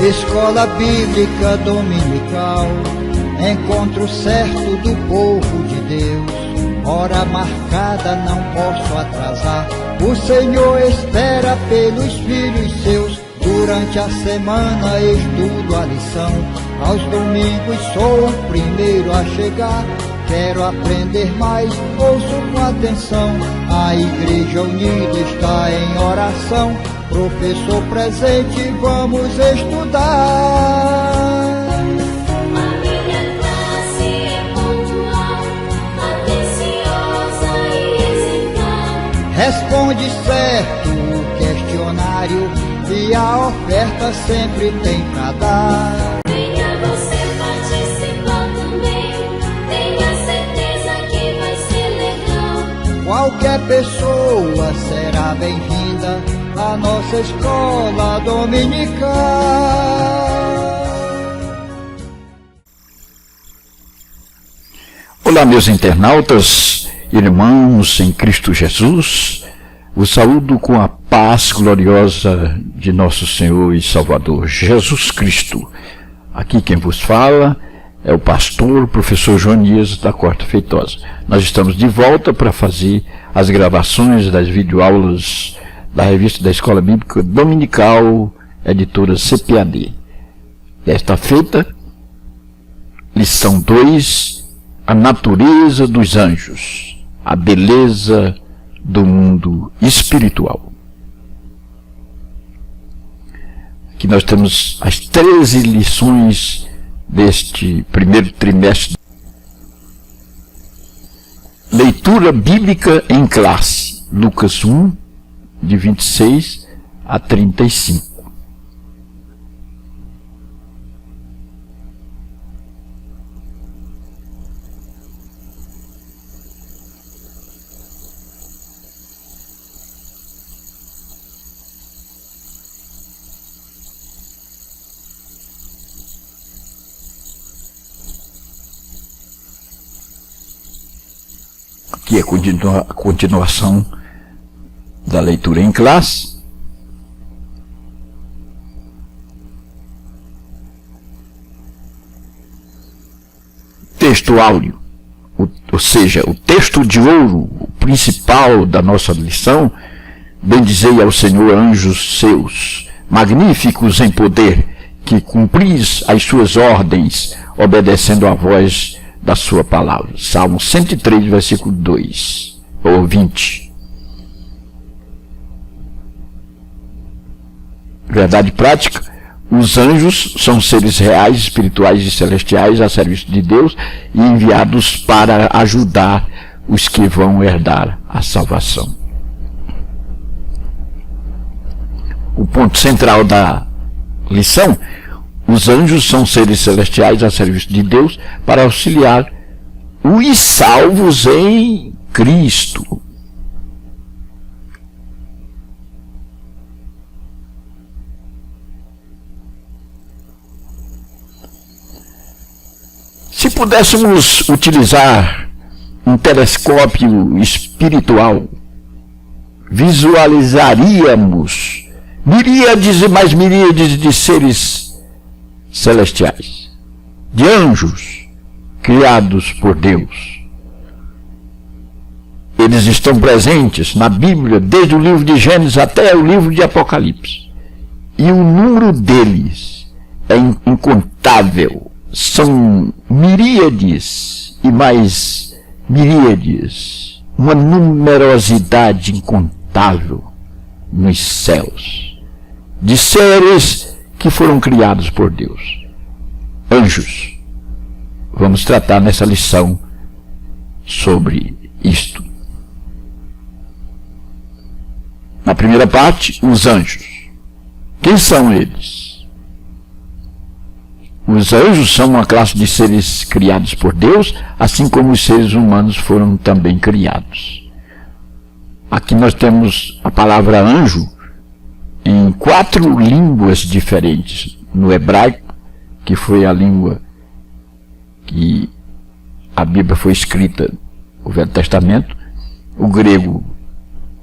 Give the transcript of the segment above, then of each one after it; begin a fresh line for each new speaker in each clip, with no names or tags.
Escola Bíblica Dominical, encontro certo do povo de Deus. Hora marcada, não posso atrasar. O Senhor espera pelos filhos seus. Durante a semana estudo a lição. Aos domingos sou o primeiro a chegar. Quero aprender mais, ouço com atenção. A Igreja Unida está em oração. Professor presente, vamos estudar.
A minha classe é pontual, atenciosa e exemplar.
Responde certo o questionário e a oferta sempre tem pra dar.
Venha você participar também, tenha certeza que vai ser legal.
Qualquer pessoa será bem-vinda à nossa escola dominical.
Olá, meus internautas, irmãos em Cristo Jesus. Os saúdo com a paz gloriosa de nosso Senhor e Salvador Jesus Cristo. Aqui quem vos fala é o pastor, professor Jonias da Corte Feitosa. Nós estamos de volta para fazer as gravações das videoaulas da revista da Escola Bíblica Dominical, editora CPAD. Desta feita, lição 2, a natureza dos anjos, a beleza do mundo espiritual. Aqui nós temos as 13 lições deste primeiro trimestre. Leitura bíblica em classe, Lucas 1, de 26 a 35. Aqui é a continuação da leitura em classe. Texto áureo, ou seja, o texto de ouro, o principal da nossa lição. Bendizei ao Senhor anjos seus, magníficos em poder, que cumpris as suas ordens, obedecendo à voz da sua palavra. Salmo 103, versículo 2 ou 20. Verdade prática: os anjos são seres reais, espirituais e celestiais a serviço de Deus e enviados para ajudar os que vão herdar a salvação. O ponto central da lição: os anjos são seres celestiais a serviço de Deus para auxiliar os salvos em Cristo. Se pudéssemos utilizar um telescópio espiritual, visualizaríamos miríades e mais miríades de seres celestiais, de anjos criados por Deus. Eles estão presentes na Bíblia desde o livro de Gênesis até o livro de Apocalipse. E o número deles é incontável. São miríades e mais miríades, uma numerosidade incontável nos céus, de seres que foram criados por Deus. Anjos. Vamos tratar nessa lição sobre isto. Na primeira parte, os anjos. Quem são eles? Os anjos são uma classe de seres criados por Deus, assim como os seres humanos foram também criados. Aqui nós temos a palavra anjo em 4 línguas diferentes. No hebraico, que foi a língua que a Bíblia foi escrita, o Velho Testamento. O grego,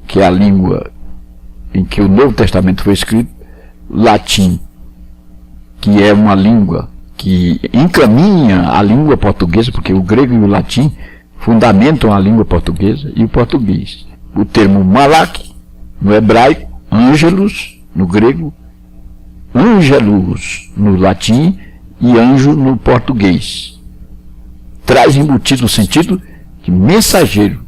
que é a língua em que o Novo Testamento foi escrito. Latim, que é uma língua que encaminha a língua portuguesa, porque o grego e o latim fundamentam a língua portuguesa e o português. O termo malak, no hebraico, ângelos, no grego, ângelos, no latim, e anjo, no português. Traz embutido o sentido de mensageiro.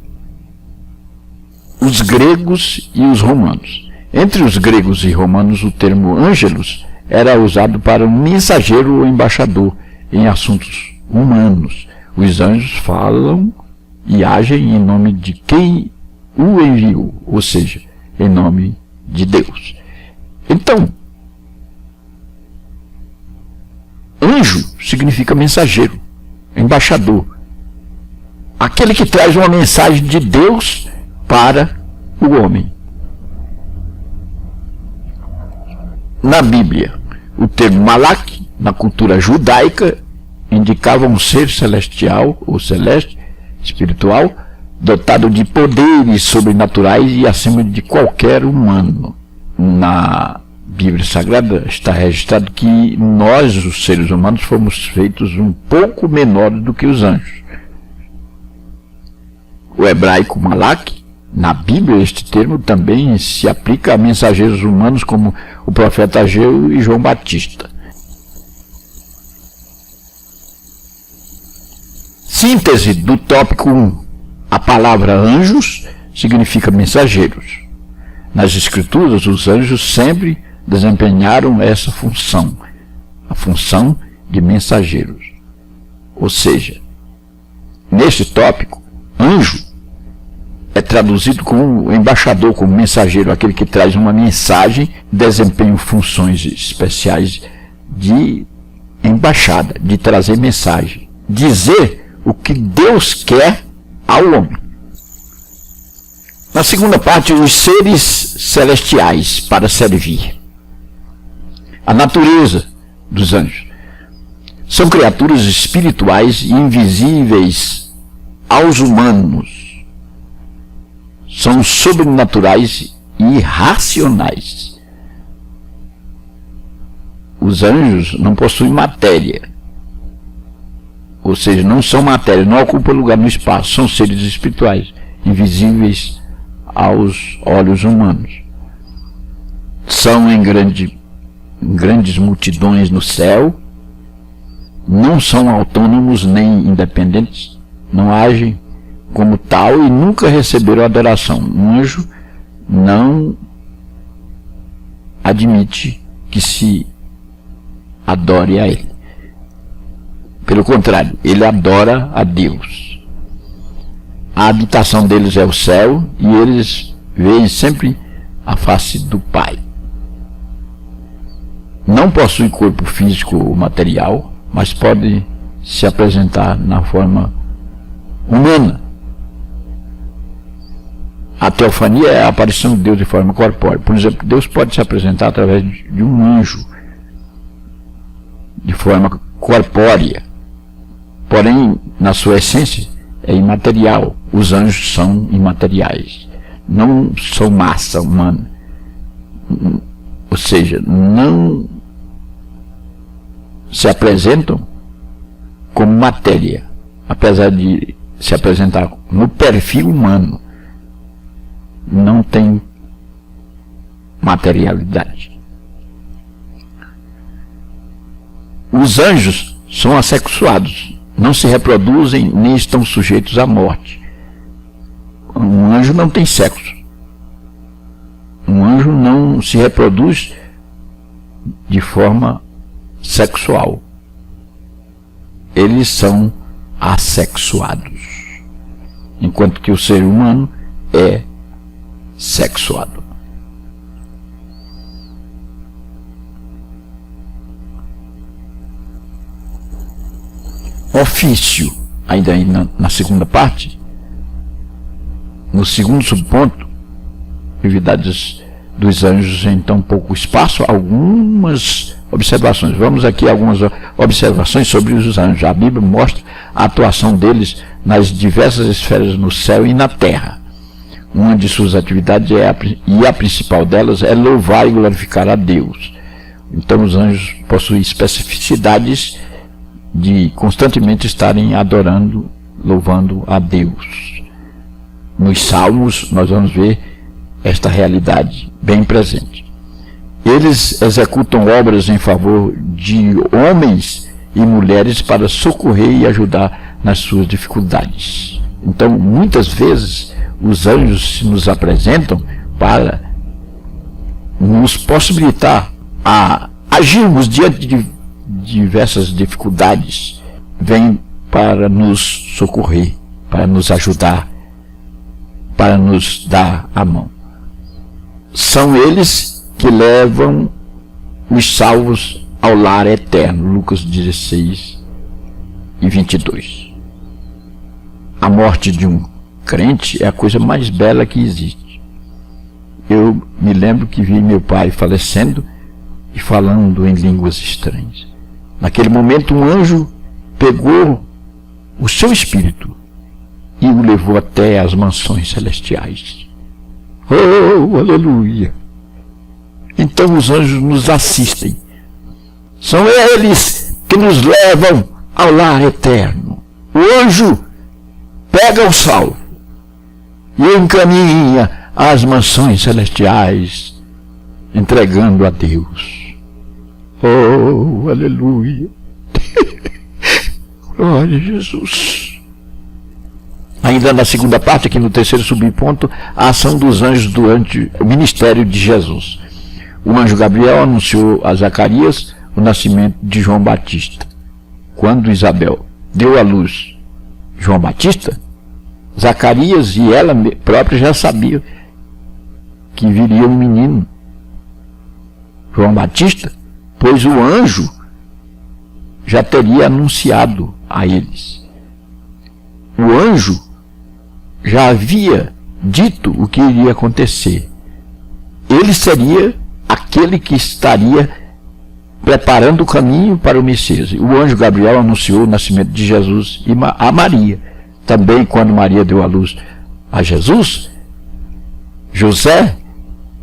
Os gregos e os romanos. Entre os gregos e romanos, o termo ângelos era usado para um mensageiro ou embaixador em assuntos humanos. Os anjos falam e agem em nome de quem o enviou, ou seja, em nome de Deus. Então, anjo significa mensageiro, embaixador, aquele que traz uma mensagem de Deus para o homem. Na Bíblia, o termo malak, na cultura judaica, indicava um ser celestial ou celeste, espiritual, dotado de poderes sobrenaturais e acima de qualquer humano. Na Bíblia Sagrada está registrado que nós, os seres humanos, fomos feitos um pouco menores do que os anjos. O hebraico malak, na Bíblia, este termo também se aplica a mensageiros humanos como o profeta Ageu e João Batista. Síntese do tópico 1. A palavra anjos significa mensageiros. Nas Escrituras, os anjos sempre desempenharam essa função, a função de mensageiros. Ou seja, neste tópico, anjo é traduzido como embaixador, como mensageiro, aquele que traz uma mensagem, desempenha funções especiais de embaixada, de trazer mensagem, dizer o que Deus quer ao homem. Na segunda parte, os seres celestiais para servir. A natureza dos anjos. São criaturas espirituais e invisíveis aos humanos. São sobrenaturais e irracionais. Os anjos não possuem matéria. Ou seja, não são matéria, não ocupam lugar no espaço. São seres espirituais, invisíveis aos olhos humanos. São em grandes multidões no céu. Não são autônomos nem independentes. Não agem como tal e nunca receberam adoração. Um anjo não admite que se adore a ele. Pelo contrário, ele adora a Deus. A habitação deles é o céu e eles veem sempre a face do Pai. Não possuem corpo físico ou material, mas podem se apresentar na forma humana. A teofania é a aparição de Deus de forma corpórea. Por exemplo, Deus pode se apresentar através de um anjo, de forma corpórea. Porém, na sua essência, é imaterial. Os anjos são imateriais. Não são massa humana. Ou seja, não se apresentam como matéria, apesar de se apresentar no perfil humano. Não tem materialidade. Os anjos são assexuados, não se reproduzem nem estão sujeitos à morte. Um anjo não tem sexo. Um anjo não se reproduz de forma sexual. Eles são assexuados, enquanto que o ser humano é sexuado. Ofício, ainda aí na segunda parte, no segundo subponto, atividades dos anjos em tão pouco espaço, algumas observações. Vamos aqui a algumas observações sobre os anjos. A Bíblia mostra a atuação deles nas diversas esferas no céu e na terra. Uma de suas atividades e a principal delas é louvar e glorificar a Deus. Então os anjos possuem especificidades de constantemente estarem adorando, louvando a Deus. Nos Salmos nós vamos ver esta realidade bem presente. Eles executam obras em favor de homens e mulheres para socorrer e ajudar nas suas dificuldades. Então, muitas vezes, os anjos se nos apresentam para nos possibilitar a agirmos diante de diversas dificuldades. Vêm para nos socorrer, para nos ajudar, para nos dar a mão. São eles que levam os salvos ao lar eterno. Lucas 16 e 22. A morte de um crente é a coisa mais bela que existe. Eu me lembro que vi meu pai falecendo e falando em línguas estranhas. Naquele momento um anjo pegou o seu espírito e o levou até as mansões celestiais. Oh, aleluia! Então os anjos nos assistem. São eles que nos levam ao lar eterno. O anjo pega o salvo e o encaminha às mansões celestiais, entregando a Deus. Oh, aleluia! Glória a Jesus! Ainda na segunda parte, aqui no terceiro subponto, a ação dos anjos durante o ministério de Jesus. O anjo Gabriel anunciou a Zacarias o nascimento de João Batista. Quando Isabel deu à luz João Batista, Zacarias e ela própria já sabiam que viria um menino, João Batista, pois o anjo já teria anunciado a eles. O anjo já havia dito o que iria acontecer. Ele seria aquele que estaria preparando o caminho para o Messias. O anjo Gabriel anunciou o nascimento de Jesus a Maria. Também, quando Maria deu à luz a Jesus, José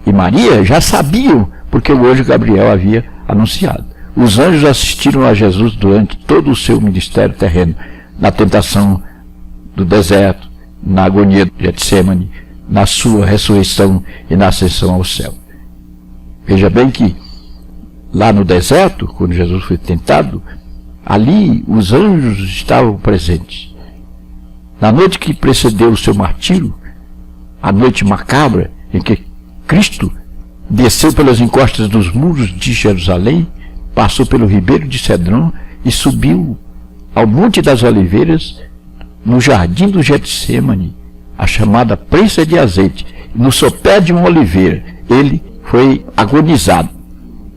e Maria já sabiam, porque o anjo Gabriel havia anunciado. Os anjos assistiram a Jesus durante todo o seu ministério terreno, na tentação do deserto, na agonia de Getsêmani, na sua ressurreição e na ascensão ao céu. Veja bem que lá no deserto, quando Jesus foi tentado, ali os anjos estavam presentes. Na noite que precedeu o seu martírio, a noite macabra em que Cristo desceu pelas encostas dos muros de Jerusalém, passou pelo ribeiro de Cedron e subiu ao Monte das Oliveiras, no jardim do Getsêmani, a chamada prensa de azeite, no sopé de uma oliveira. Ele foi agonizado.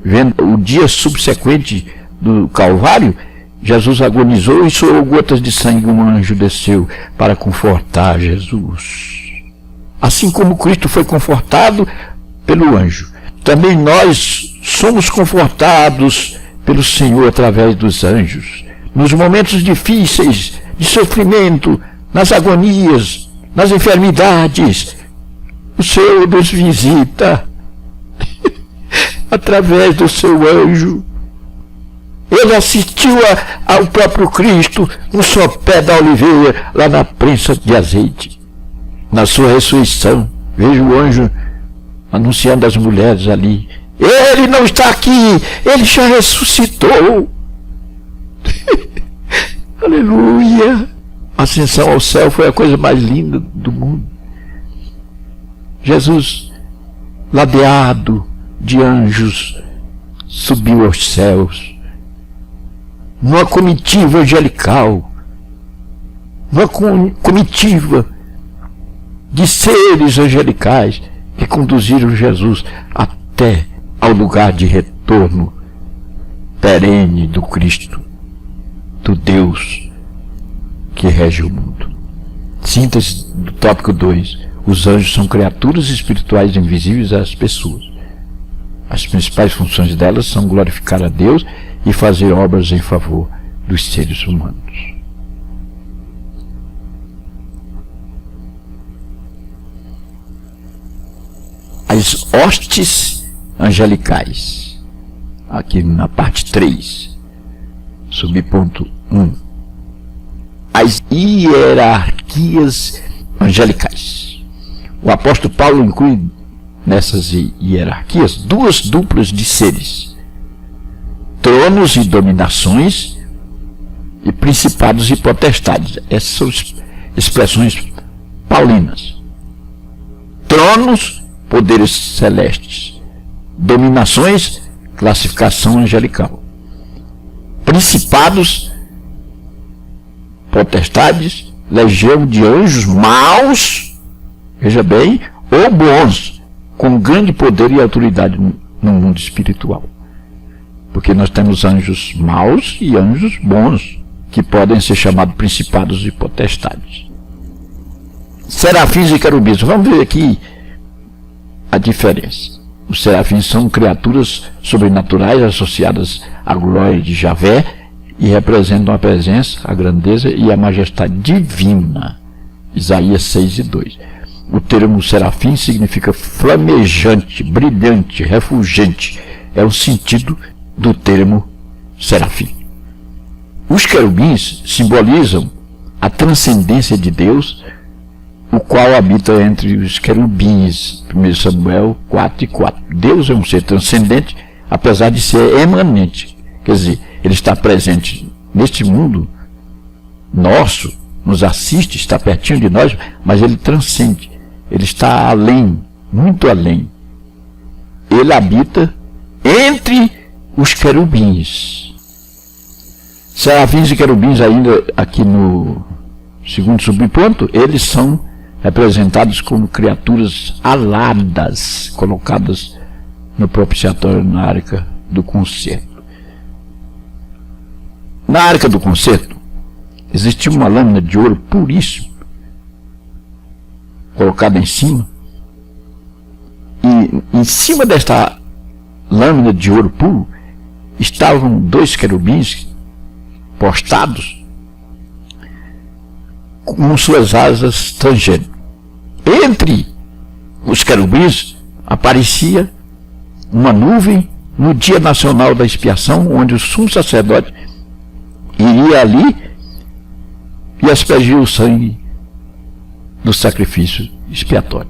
Vendo o dia subsequente do Calvário, Jesus agonizou e suou gotas de sangue. Um anjo desceu para confortar Jesus. Assim como Cristo foi confortado pelo anjo, também nós somos confortados pelo Senhor através dos anjos. Nos momentos difíceis de sofrimento, nas agonias, nas enfermidades, o Senhor nos visita através do seu anjo. Ele assistiu ao próprio Cristo no sopé da oliveira, lá na prensa de azeite. Na sua ressurreição, veja o anjo anunciando às mulheres ali: ele não está aqui, ele já ressuscitou. Aleluia! A ascensão ao céu foi a coisa mais linda do mundo. Jesus, ladeado de anjos, subiu aos céus, numa comitiva angelical, numa comitiva de seres angelicais que conduziram Jesus até ao lugar de retorno perene do Cristo, do Deus que rege o mundo. Síntese do tópico 2. Os anjos são criaturas espirituais invisíveis às pessoas. As principais funções delas são glorificar a Deus e fazer obras em favor dos seres humanos. As hostes angelicais. aqui na parte 3, subponto 1, as hierarquias angelicais. O apóstolo Paulo inclui nessas hierarquias duas duplas de seres: tronos e dominações e principados e potestades. Essas são expressões paulinas. Tronos, poderes celestes. Dominações, classificação angelical. Principados, potestades, legião de anjos maus, veja bem, ou bons, com grande poder e autoridade no mundo espiritual. Porque nós temos anjos maus e anjos bons, que podem ser chamados principados e potestades. Serafins e querubins. Vamos ver aqui a diferença. Os serafins são criaturas sobrenaturais associadas à glória de Javé e representam a presença, a grandeza e a majestade divina. Isaías 6:2. O termo serafim significa flamejante, brilhante, refulgente. É o sentido do termo serafim. Os querubins simbolizam a transcendência de Deus, o qual habita entre os querubins. 1 Samuel 4:4. Deus é um ser transcendente, apesar de ser emanente. Quer dizer, ele está presente neste mundo nosso, nos assiste, está pertinho de nós, mas ele transcende. Ele está além, muito além. Ele habita entre os querubins. Serafins e querubins, ainda aqui no segundo subponto, eles são representados como criaturas aladas, colocadas no propiciatório na arca do concerto. Na arca do concerto existia uma lâmina de ouro puríssimo colocada em cima, e em cima desta lâmina de ouro puro estavam dois querubins postados com suas asas tangendo. Entre os querubins aparecia uma nuvem no dia nacional da expiação, onde o sumo sacerdote iria ali e aspergia o sangue do sacrifício expiatório.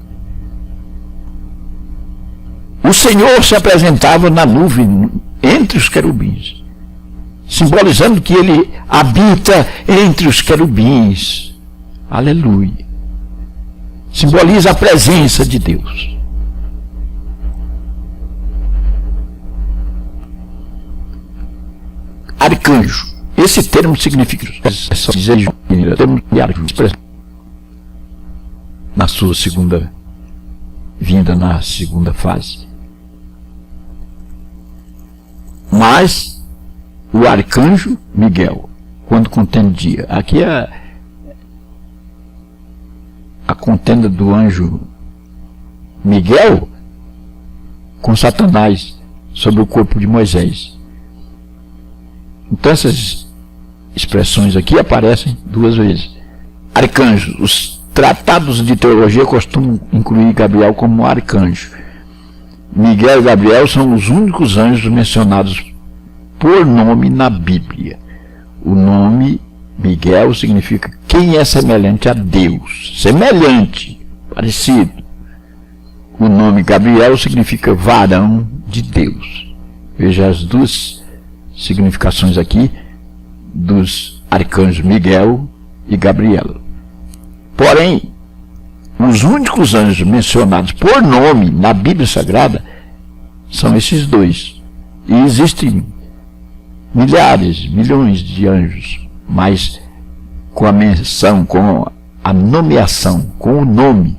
O Senhor se apresentava na nuvem entre os querubins, simbolizando que ele habita entre os querubins. Aleluia. Simboliza a presença de Deus. Arcanjo. Esse termo significa na sua segunda vinda, na segunda fase. Mas o arcanjo Miguel, quando contendia, aqui é a contenda do anjo Miguel com Satanás sobre o corpo de Moisés. Então essas expressões aqui aparecem duas vezes. Arcanjo. Os tratados de teologia costumam incluir Gabriel como arcanjo. Miguel e Gabriel são os únicos anjos mencionados por nome na Bíblia. O nome Miguel significa quem é semelhante a Deus. Semelhante, parecido. O nome Gabriel significa varão de Deus. Veja as duas significações aqui dos arcanjos Miguel e Gabriel. Porém, os únicos anjos mencionados por nome na Bíblia Sagrada são esses dois. E existem milhares, milhões de anjos, mas com a menção, com a nomeação, com o nome,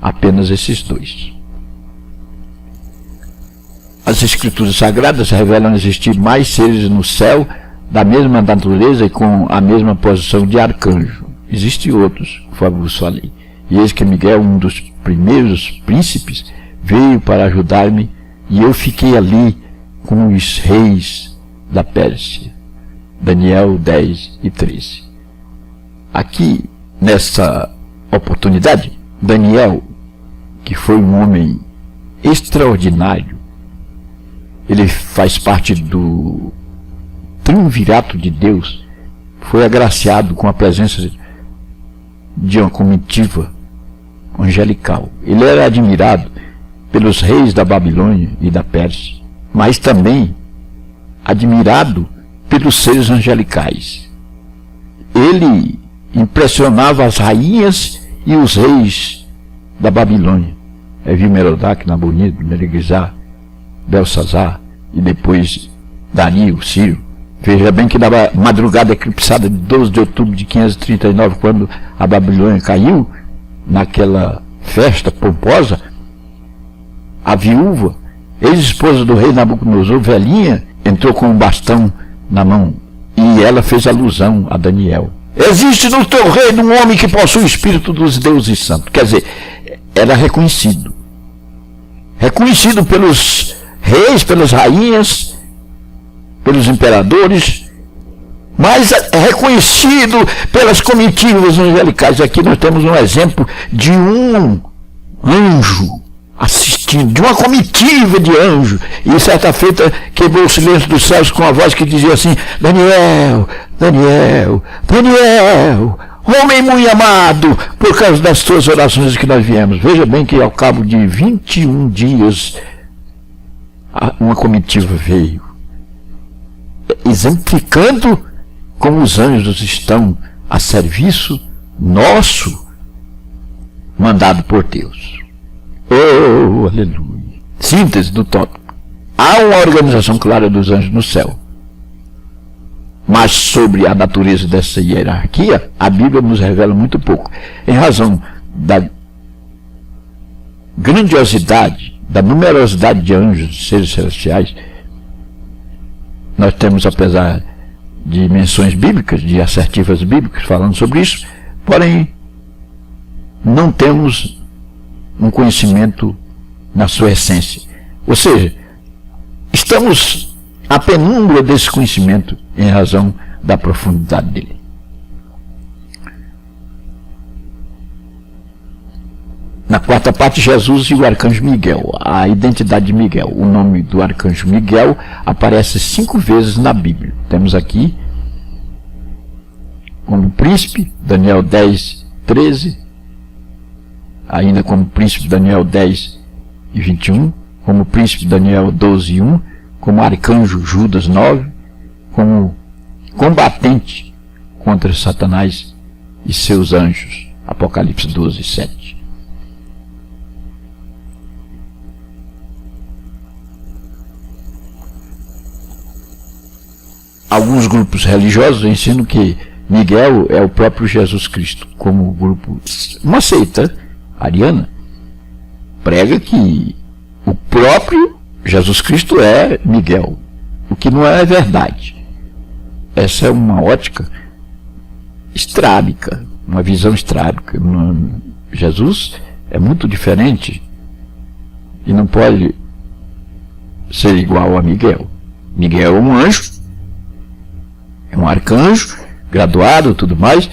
apenas esses dois. As Escrituras Sagradas revelam existir mais seres no céu da mesma natureza e com a mesma posição de arcanjo. Existem outros, conforme vos falei. E eis que Miguel, um dos primeiros príncipes, veio para ajudar-me, e eu fiquei ali com os reis da Pérsia. Daniel 10:13. Aqui, nessa oportunidade, Daniel, que foi um homem extraordinário, ele faz parte do triunvirato de Deus, foi agraciado com a presença de uma comitiva angelical. Ele era admirado pelos reis da Babilônia e da Pérsia, mas também admirado pelos seres angelicais. Ele impressionava as rainhas e os reis da Babilônia. Evil-Merodach, Nabonido, Meregizar, Belsazar e depois Dario, Ciro. Veja bem que na madrugada eclipsada de 12 de outubro de 539, quando a Babilônia caiu, naquela festa pomposa, a viúva, ex-esposa do rei Nabucodonosor, velhinha, entrou com um bastão na mão e ela fez alusão a Daniel. Existe no teu reino um homem que possui o espírito dos deuses santos. Quer dizer, era reconhecido pelos reis, pelas rainhas, pelos imperadores, mas é reconhecido pelas comitivas angelicais. Aqui nós temos um exemplo de um anjo assistindo, de uma comitiva de anjo. E certa feita quebrou o silêncio dos céus com a voz que dizia assim: Daniel, Daniel, Daniel, homem muito amado, por causa das tuas orações que nós viemos. Veja bem que ao cabo de 21 dias uma comitiva veio, exemplificando como os anjos estão a serviço nosso, mandado por Deus. Oh, aleluia. Síntese do tópico. Há uma organização clara dos anjos no céu, mas sobre a natureza dessa hierarquia, a Bíblia nos revela muito pouco, em razão da grandiosidade, da numerosidade de anjos, de seres celestiais. Nós temos, apesar de menções bíblicas, de assertivas bíblicas falando sobre isso, porém não temos um conhecimento na sua essência. Ou seja, estamos à penumbra desse conhecimento em razão da profundidade dele. Na quarta parte, Jesus e o arcanjo Miguel. A identidade de Miguel. O nome do arcanjo Miguel aparece 5 vezes na Bíblia. Temos aqui como príncipe, Daniel 10, 13. Ainda como príncipe, Daniel 10 e 21. Como príncipe, Daniel 12, 1. Como arcanjo, Judas 9. Como combatente contra Satanás e seus anjos, Apocalipse 12, 7. Alguns grupos religiosos ensinam que Miguel é o próprio Jesus Cristo, como grupo, uma seita ariana, prega que o próprio Jesus Cristo é Miguel, o que não é verdade. Essa é uma ótica estrábica, uma visão estrábica. Jesus é muito diferente e não pode ser igual a Miguel. Miguel é um anjo, é um arcanjo, graduado, tudo mais,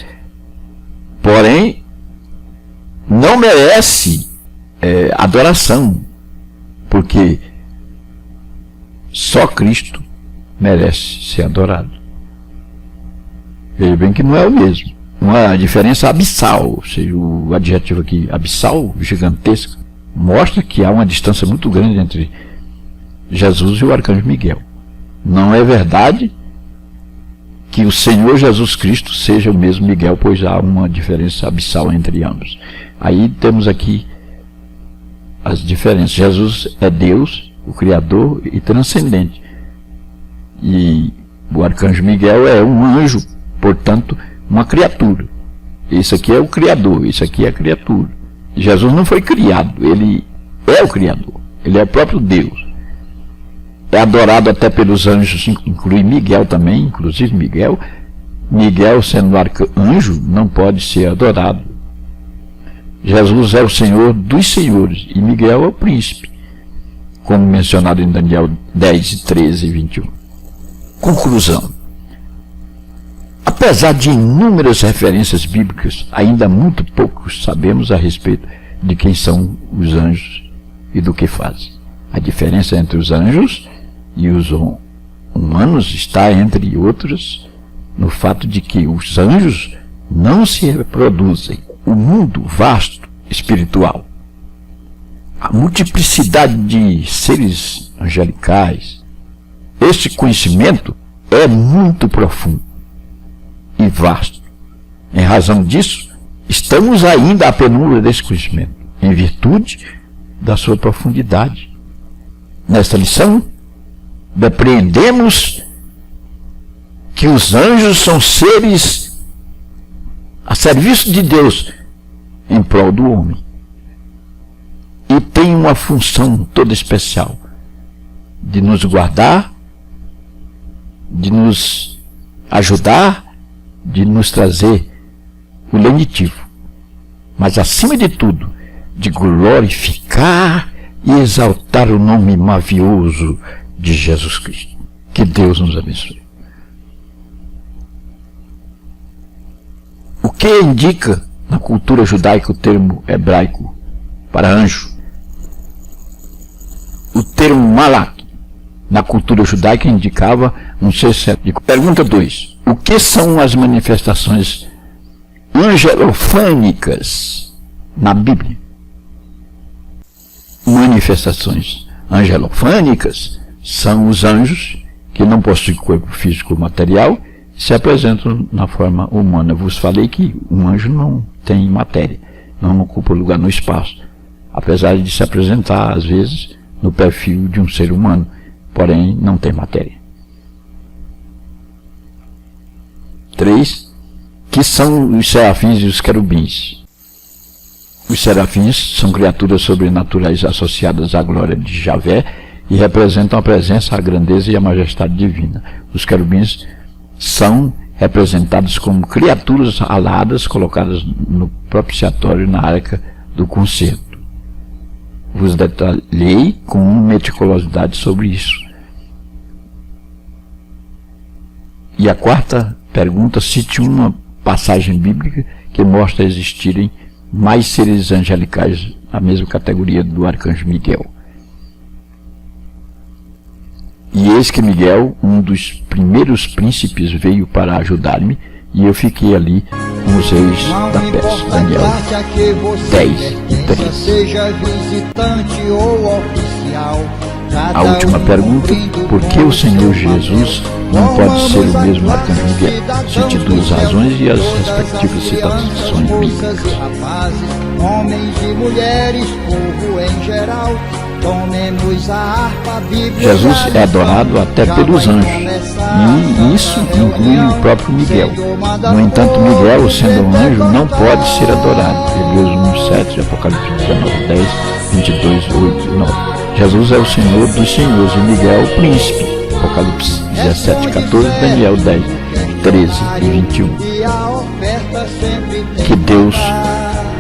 porém não merece adoração, porque só Cristo merece ser adorado. Veja bem que não é o mesmo, uma diferença abissal, ou seja, o adjetivo aqui, abissal, gigantesco, mostra que há uma distância muito grande entre Jesus e o arcanjo Miguel. Não é verdade que o Senhor Jesus Cristo seja o mesmo Miguel, pois há uma diferença abissal entre ambos. Aí temos aqui as diferenças. Jesus é Deus, o Criador e transcendente. E o arcanjo Miguel é um anjo, portanto, uma criatura. Esse aqui é o Criador, esse aqui é a criatura. Jesus não foi criado, ele é o Criador, ele é o próprio Deus. É adorado até pelos anjos, inclui Miguel também, inclusive Miguel. Miguel, sendo arcanjo, não pode ser adorado. Jesus é o Senhor dos senhores e Miguel é o príncipe, como mencionado em Daniel 10, 13 e 21. Conclusão. Apesar de inúmeras referências bíblicas, ainda muito pouco sabemos a respeito de quem são os anjos e do que fazem. A diferença entre os anjos e os humanos está, entre outros, no fato de que os anjos não se reproduzem. O mundo vasto espiritual, a multiplicidade de seres angelicais, este conhecimento é muito profundo e vasto. Em razão disso, estamos ainda à penumbra desse conhecimento, em virtude da sua profundidade. Nesta lição, depreendemos que os anjos são seres a serviço de Deus em prol do homem e têm uma função toda especial de nos guardar, de nos ajudar, de nos trazer o lenitivo, mas acima de tudo, de glorificar e exaltar o nome mavioso de Jesus Cristo. Que Deus nos abençoe. O que indica na cultura judaica o termo hebraico para anjo? O termo malak na cultura judaica indicava um ser cético. Pergunta 2. O que são as manifestações angelofânicas na Bíblia? Manifestações angelofânicas são os anjos que não possuem corpo físico material e se apresentam na forma humana. Eu vos falei que um anjo não tem matéria, não ocupa lugar no espaço, apesar de se apresentar às vezes no perfil de um ser humano, porém não tem matéria. 3. Que são os serafins e os querubins? Os serafins são criaturas sobrenaturais associadas à glória de Javé e representam a presença, a grandeza e a majestade divina. Os querubins são representados como criaturas aladas colocadas no propiciatório na arca do concerto. Vos detalhei com meticulosidade sobre isso. E a 4ª pergunta: cite uma passagem bíblica que mostra existirem mais seres angelicais na mesma categoria do arcanjo Miguel. E eis que Miguel, um dos primeiros príncipes, veio para ajudar-me, e eu fiquei ali com os reis da Pérsia. Daniel 10 e 3.
Seja visitante ou oficial.
A última pergunta: por que o Senhor Jesus não pode ser o mesmo arcanjo Miguel? Cite 2 razões e as respectivas citações bíblicas.
Homens e mulheres, povo em geral, tomemos a harpa bíblica.
Jesus é adorado até pelos anjos, e isso inclui o próprio Miguel. No entanto, Miguel, sendo um anjo, não pode ser adorado. Hebreus 1:7, Apocalipse 19:10, 22, 8 e 9. Jesus é o Senhor dos senhores e Miguel o príncipe. Apocalipse 17:14, Daniel 10, 13 e 21. Que Deus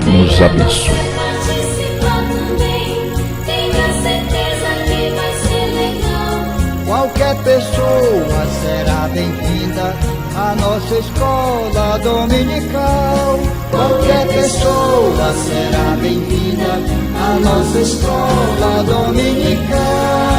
nos abençoe.
Participar também, tenha certeza que vai ser legal.
Qualquer pessoa será bem-vinda à nossa escola dominical. Qualquer pessoa será bem-vinda à nossa escola dominical.